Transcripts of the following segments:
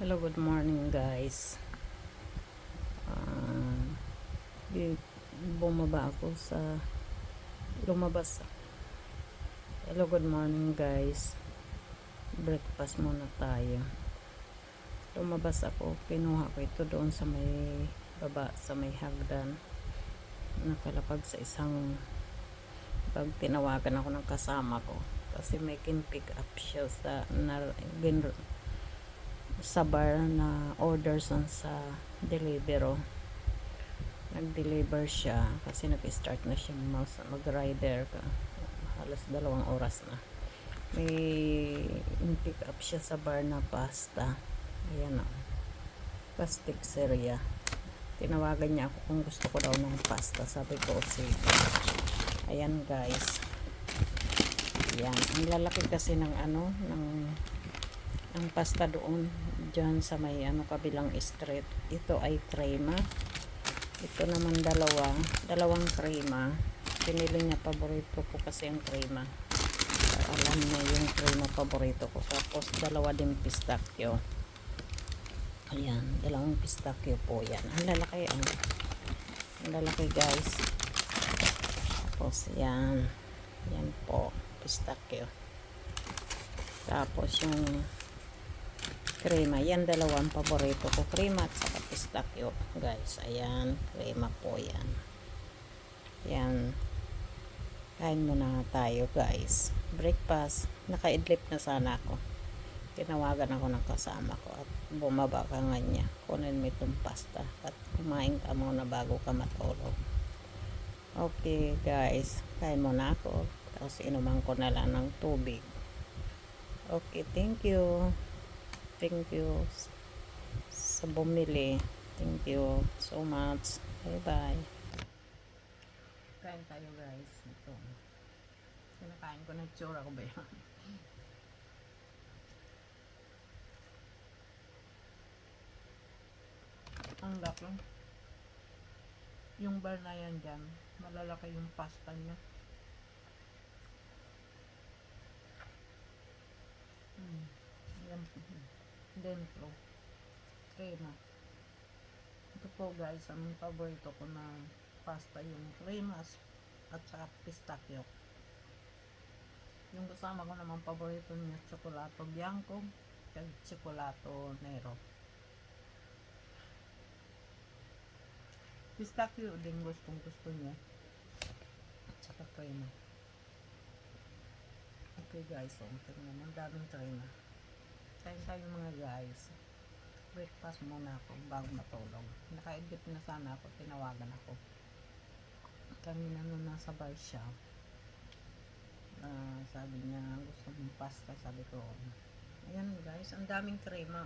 Hello, good morning guys. Di- Bumaba ako sa lumabas. Hello, good morning guys. Breakfast muna tayo. Lumabas ako, kinuha ko ito doon sa may baba, sa may hagdan. Nakalapag sa isang pag tinawagan ako ng kasama ko kasi may kin-pick up siya sa bar na orders sa Deliveroo. Nag-deliver siya kasi nag-start na siya mag-rider ka. Halos 2 oras na. May pick up siya sa bar na pasta. Ayan o. Pasticceria. Tinawagan niya ako kung gusto ko daw ng pasta. Sabi ko, sige. Ayan guys. Ayan. Ang lalaki kasi ng ang pasta doon dyan sa may kabilang street. Ito ay crema. Ito naman dalawang crema. Pinili niya, paborito ko kasi ang crema. Alam niya yung crema paborito ko. Tapos dalawa din pistachio. Ayan, dalawang pistachio po yan. Ang lalaki ang lalaki guys. Tapos yan po, pistachio. Tapos yung crema, yan dalawang paborito ko, crema at saka pistachio guys. Ayan, crema po yan. Yan, kain muna tayo guys. Breakfast, nakaidlip na sana ako. Tinawagan ako ng kasama ko at bumaba ka nga niya, kunin mo itong pasta at kumain ka muna bago ka matulog. Okay guys, kain muna ako, tapos inuman ko na lang ng tubig. Okay, thank you sa bumili. Thank you so much. Bye bye. Kain tayo guys. Ito, kinakain ko na tsura ko ba yan? Ang laki. Yung bar na yan dyan, malalaki yung pasta niya. Yan, dentro crema. Ito po guys, ang paborito ko na pasta, yung crema at saka pistachio. Yung kasama ko naman paborito niya, chocolate bianco at chocolate nero. Pistachio din gustong gusto niya at saka crema. Okay guys, so tingnan mo, daming crema. Kain tayo mga guys. Breakfast muna ako bago matulog. Naka-edit na sana ako, tinawagan ako. Kanina nung nasa bar siya, sabi niya gusto mong pasta, sabi ko. Ayan guys, ang daming crema.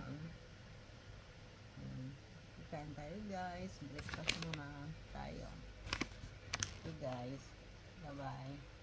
Kain tayo guys, breakfast muna tayo. Okay guys, bye bye.